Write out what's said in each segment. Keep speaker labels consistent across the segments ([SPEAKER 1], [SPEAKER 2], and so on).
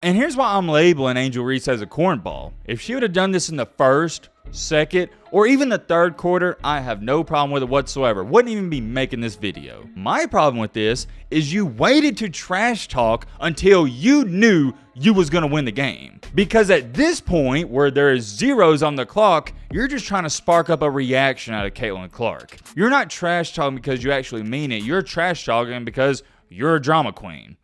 [SPEAKER 1] And here's why I'm labeling Angel Reese as a cornball. If she would have done this in the first, second, or even the third quarter, I have no problem with it whatsoever. Wouldn't even be making this video. My problem with this is you waited to trash talk until you knew you was going to win the game. Because at this point, where there is zeros on the clock, you're just trying to spark up a reaction out of Caitlin Clark. You're not trash talking because you actually mean it. You're trash talking because you're a drama queen.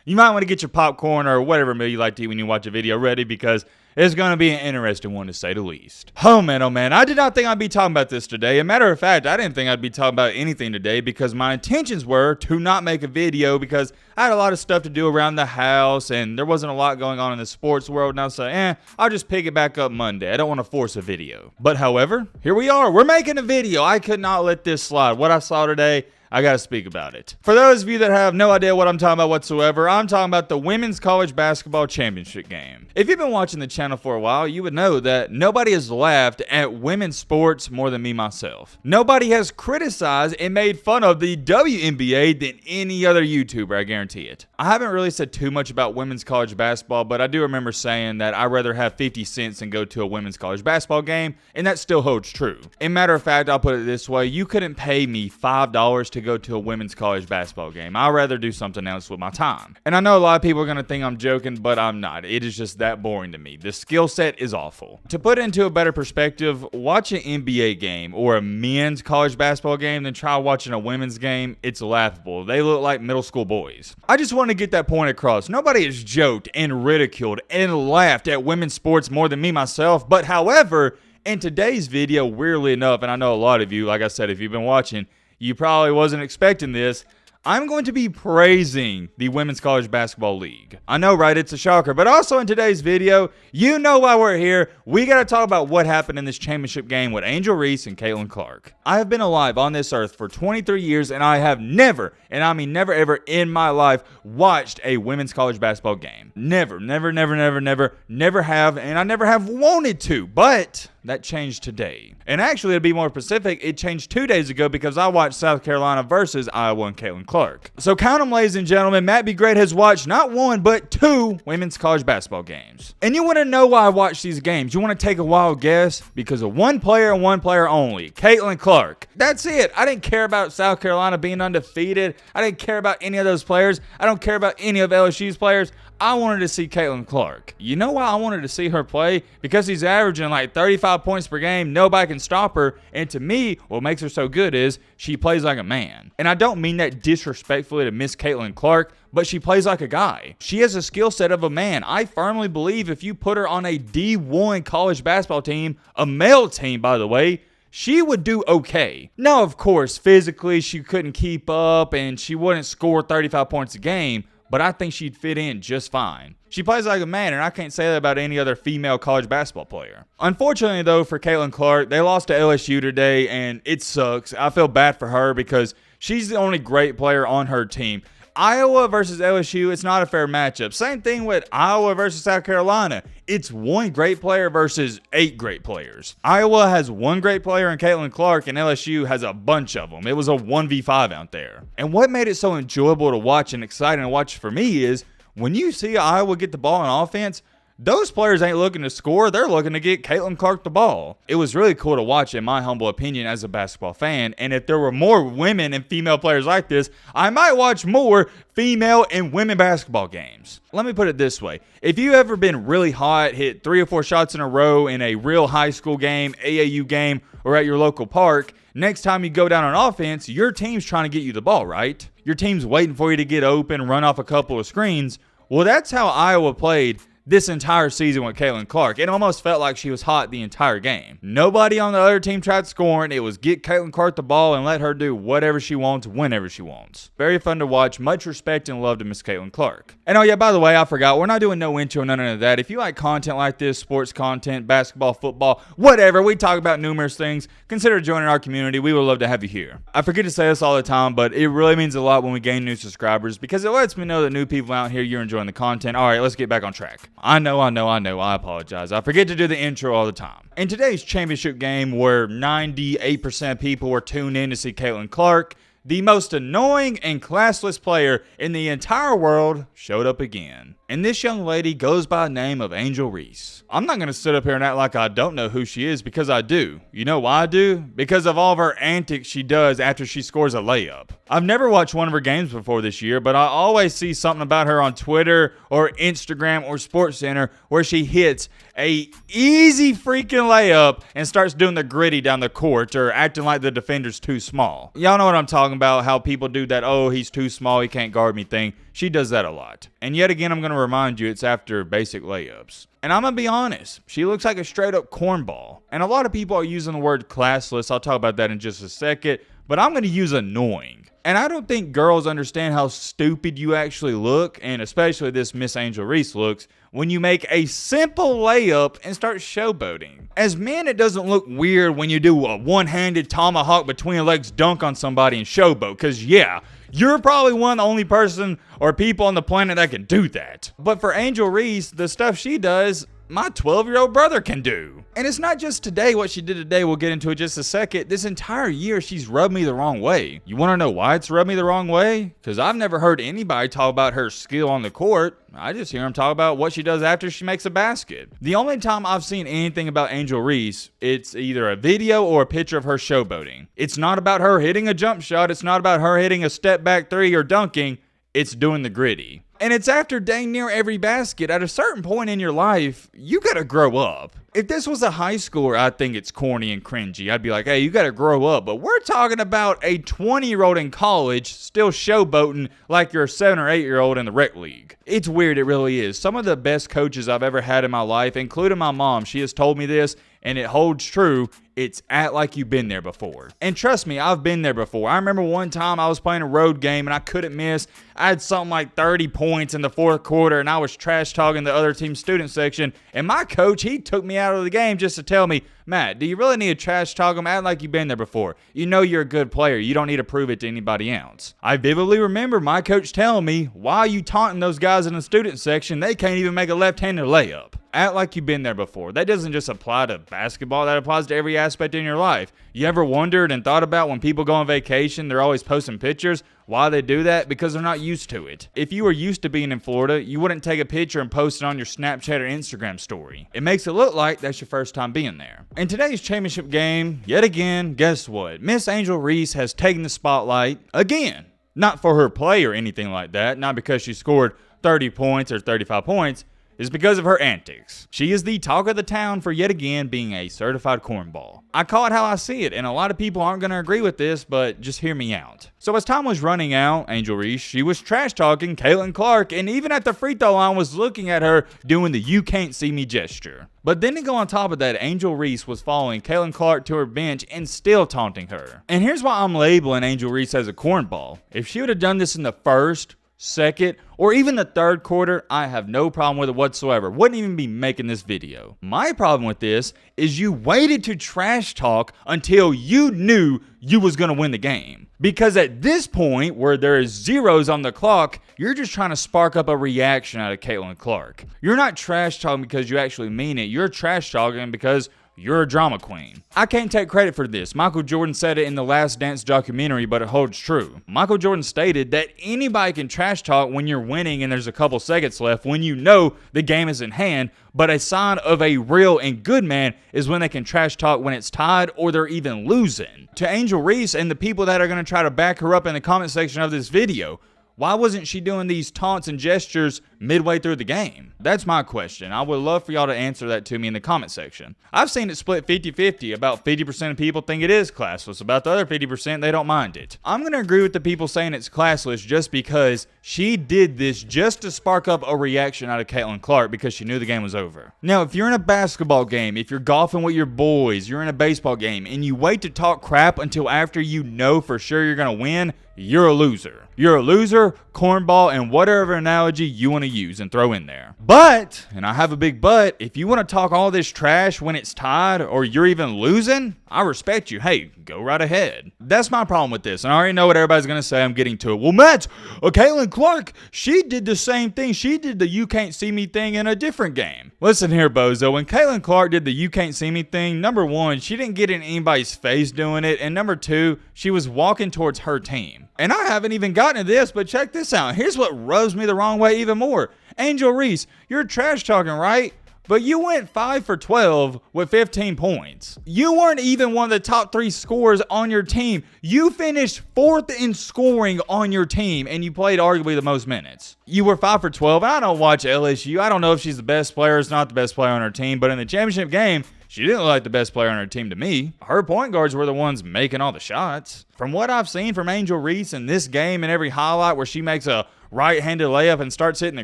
[SPEAKER 1] You might want to get your popcorn or whatever meal you like to eat when you watch a video ready, because it's going to be an interesting one to say the least. Oh man, I did not think I'd be talking about this today. As a matter of fact, I didn't think I'd be talking about anything today because my intentions were to not make a video because I had a lot of stuff to do around the house and there wasn't a lot going on in the sports world, and I was like, I'll just pick it back up Monday. I don't want to force a video. But however, here we are. We're making a video. I could not let this slide. What I saw today, I gotta speak about it. For those of you that have no idea what I'm talking about whatsoever, I'm talking about the Women's College Basketball Championship game. If you've been watching the channel for a while, you would know that nobody has laughed at women's sports more than me myself. Nobody has criticized and made fun of the WNBA than any other YouTuber, I guarantee it. I haven't really said too much about women's college basketball, but I do remember saying that I'd rather have 50 cents than go to a women's college basketball game, and that still holds true. As a matter of fact, I'll put it this way, you couldn't pay me $5 to go to a women's college basketball game. I'd rather do something else with my time. And I know a lot of people are going to think I'm joking, but I'm not. It is just that boring to me. The skill set is awful. To put it into a better perspective, watch an NBA game or a men's college basketball game, then try watching a women's game. It's laughable. They look like middle school boys. I just want to get that point across. Nobody has joked and ridiculed and laughed at women's sports more than me myself. But however, in today's video, weirdly enough, and I know a lot of you, like I said, if you've been watching, you probably wasn't expecting this, I'm going to be praising the Women's College Basketball League. I know, right? It's a shocker. But also in today's video, you know why we're here. We got to talk about what happened in this championship game with Angel Reese and Caitlin Clark. I have been alive on this earth for 23 years, and I have never, and I mean never ever in my life, watched a women's college basketball game. Never have, and I never have wanted to. But that changed today. And actually, to be more specific, it changed 2 days ago because I watched South Carolina versus Iowa and Caitlin Clark. So count them, ladies and gentlemen. Matt B. Great has watched not one, but 2 women's college basketball games. And you want to know why I watch these games? You want to take a wild guess? Because of one player and one player only, Caitlin Clark. That's it. I didn't care about South Carolina being undefeated. I didn't care about any of those players. I don't care about any of LSU's players. I wanted to see Caitlin Clark. You know why I wanted to see her play? Because she's averaging like 35 points per game. Nobody can stop her. And to me, what makes her so good is she plays like a man. And I don't mean that disrespectfully to Miss Caitlin Clark, but she plays like a guy. She has a skill set of a man. I firmly believe if you put her on a D1 college basketball team, a male team, by the way, she would do okay. Now, of course, physically, she couldn't keep up and she wouldn't score 35 points a game, but I think she'd fit in just fine. She plays like a man, and I can't say that about any other female college basketball player. Unfortunately, though, for Caitlin Clark, they lost to LSU today, and it sucks. I feel bad for her because she's the only great player on her team. Iowa versus LSU, it's not a fair matchup. Same thing with Iowa versus South Carolina. It's one great player versus 8 great players. Iowa has one great player in Caitlin Clark, and LSU has a bunch of them. It was a 1v5 out there. And what made it so enjoyable to watch and exciting to watch for me is when you see Iowa get the ball on offense, those players ain't looking to score. They're looking to get Caitlin Clark the ball. It was really cool to watch, in my humble opinion, as a basketball fan. And if there were more women and female players like this, I might watch more female and women basketball games. Let me put it this way. If you ever been really hot, hit 3 or 4 shots in a row in a real high school game, AAU game, or at your local park, next time you go down on offense, your team's trying to get you the ball, right? Your team's waiting for you to get open, run off a couple of screens. Well, that's how Iowa played this entire season with Caitlin Clark. It almost felt like she was hot the entire game. Nobody on the other team tried scoring. It was get Caitlin Clark the ball and let her do whatever she wants, whenever she wants. Very fun to watch. Much respect and love to Miss Caitlin Clark. And oh yeah, by the way, I forgot. We're not doing no intro, none of that. If you like content like this, sports content, basketball, football, whatever, we talk about numerous things, consider joining our community. We would love to have you here. I forget to say this all the time, but it really means a lot when we gain new subscribers because it lets me know that new people out here, you're enjoying the content. All right, let's get back on track. I know. I apologize. I forget to do the intro all the time. In today's championship game, where 98% of people were tuned in to see Caitlin Clark, the most annoying and classless player in the entire world showed up again. And this young lady goes by the name of Angel Reese. I'm not going to sit up here and act like I don't know who she is, because I do. You know why I do? Because of all of her antics she does after she scores a layup. I've never watched one of her games before this year, but I always see something about her on Twitter or Instagram or SportsCenter where she hits a easy freaking layup and starts doing the gritty down the court or acting like the defender's too small. Y'all know what I'm talking about, how people do that, oh, he's too small, he can't guard me thing. She does that a lot. And yet again, I'm going to remind you, it's after basic layups. And I'm going to be honest, she looks like a straight up cornball. And a lot of people are using the word classless. I'll talk about that in just a second. But I'm going to use annoying. And I don't think girls understand how stupid you actually look, and especially this Miss Angel Reese looks, when you make a simple layup and start showboating. As men, it doesn't look weird when you do a one-handed tomahawk between legs dunk on somebody and showboat, because yeah, you're probably one of the only person or people on the planet that can do that. But for Angel Reese, the stuff she does, my 12-year-old brother can do. And it's not just today, what she did today, we'll get into it just a second. This entire year, she's rubbed me the wrong way. You want to know why it's rubbed me the wrong way? Because I've never heard anybody talk about her skill on the court. I just hear them talk about what she does after she makes a basket. The only time I've seen anything about Angel Reese, it's either a video or a picture of her showboating. It's not about her hitting a jump shot. It's not about her hitting a step back three or dunking. It's doing the gritty. And it's after dang near every basket. At a certain point in your life, you gotta grow up. If this was a high schooler, I'd think it's corny and cringy. I'd be like, hey, you gotta grow up. But we're talking about a 20-year-old in college still showboating like you're a 7 or 8-year-old in the rec league. It's weird, it really is. Some of the best coaches I've ever had in my life, including my mom, she has told me this, and it holds true. It's act like you've been there before. And trust me, I've been there before. I remember one time I was playing a road game and I couldn't miss. I had something like 30 points in the fourth quarter and I was trash talking the other team's student section. And my coach, he took me out of the game just to tell me, Matt, do you really need to trash talk them? Act like you've been there before. You know you're a good player. You don't need to prove it to anybody else. I vividly remember my coach telling me, why are you taunting those guys in the student section? They can't even make a left-handed layup. Act like you've been there before. That doesn't just apply to basketball. That applies to every aspect in your life. You ever wondered and thought about when people go on vacation, they're always posting pictures? Why they do that? Because they're not used to it. If you were used to being in Florida, you wouldn't take a picture and post it on your Snapchat or Instagram story. It makes it look like that's your first time being there. In today's championship game, yet again, guess what? Miss Angel Reese has taken the spotlight again. Not for her play or anything like that. Not because she scored 30 points or 35 points. Is because of her antics. She is the talk of the town for yet again being a certified cornball. I call it how I see it, and a lot of people aren't going to agree with this, but just hear me out. So as time was running out, Angel Reese, she was trash talking Caitlin Clark, and even at the free throw line was looking at her doing the you can't see me gesture. But then to go on top of that, Angel Reese was following Caitlin Clark to her bench and still taunting her. And here's why I'm labeling Angel Reese as a cornball. If she would have done this in the first, second, or even the third quarter, I have no problem with it whatsoever. Wouldn't even be making this video. My problem with this is you waited to trash talk until you knew you was going to win the game. Because at this point, where there is zeros on the clock, you're just trying to spark up a reaction out of Caitlin Clark. You're not trash talking because you actually mean it. You're trash talking because you're a drama queen. I can't take credit for this. Michael Jordan said it in the Last Dance documentary, but it holds true. Michael Jordan stated that anybody can trash talk when you're winning and there's a couple seconds left, when you know the game is in hand, but a sign of a real and good man is when they can trash talk when it's tied or they're even losing. To Angel Reese and the people that are going to try to back her up in the comment section of this video, why wasn't she doing these taunts and gestures midway through the game? That's my question. I would love for y'all to answer that to me in the comment section. I've seen it split 50-50. About 50% of people think it is classless. About the other 50%, they don't mind it. I'm going to agree with the people saying it's classless just because she did this just to spark up a reaction out of Caitlin Clark because she knew the game was over. Now, if you're in a basketball game, if you're golfing with your boys, you're in a baseball game, and you wait to talk crap until after you know for sure you're going to win, you're a loser. You're a loser, cornball, and whatever analogy you want to use and throw in there. But, and I have a big but, if you want to talk all this trash when it's tied or you're even losing, I respect you. Hey, go right ahead. That's my problem with this. And I already know what everybody's going to say. I'm getting to it. Well, Matt, Caitlin Clark, she did the same thing. She did the you can't see me thing in a different game. Listen here, bozo. When Caitlin Clark did the you can't see me thing, number one, she didn't get in anybody's face doing it. And number two, she was walking towards her team. And I haven't even gotten to this, but check this out. Here's what rubs me the wrong way even more. Angel Reese, you're trash talking, right? But you went 5 for 12 with 15 points. You weren't even one of the top 3 scorers on your team. You finished 4th in scoring on your team, and you played arguably the most minutes. You were 5 for 12. I don't watch LSU. I don't know if she's the best player or is not the best player on her team, but in the championship game, she didn't look like the best player on her team to me. Her point guards were the ones making all the shots. From what I've seen from Angel Reese in this game and every highlight where she makes a right-handed layup and starts hitting the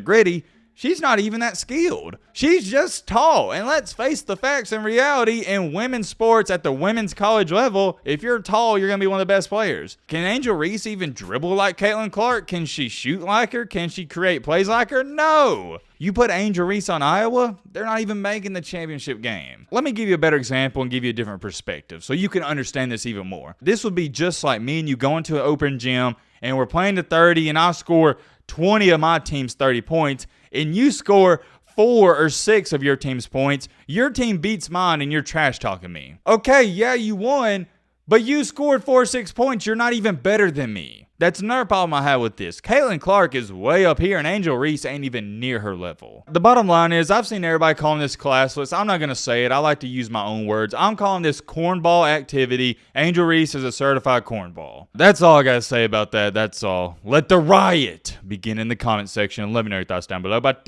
[SPEAKER 1] gritty, she's not even that skilled. She's just tall. And let's face the facts and reality in women's sports at the women's college level, if you're tall, you're going to be one of the best players. Can Angel Reese even dribble like Caitlin Clark? Can she shoot like her? Can she create plays like her? No. You put Angel Reese on Iowa, they're not even making the championship game. Let me give you a better example and give you a different perspective so you can understand this even more. This would be just like me and you going to an open gym and we're playing to 30 and I score 20 of my team's 30 points and you score 4 or 6 of your team's points, your team beats mine and you're trash talking me. Okay, yeah, you won, but you scored 4 or 6 points. You're not even better than me. That's another problem I have with this. Caitlin Clark is way up here and Angel Reese ain't even near her level. The bottom line is I've seen everybody calling this classless. I'm not going to say it. I like to use my own words. I'm calling this cornball activity. Angel Reese is a certified cornball. That's all I got to say about that. That's all. Let the riot begin in the comment section. Let me know your thoughts down below. But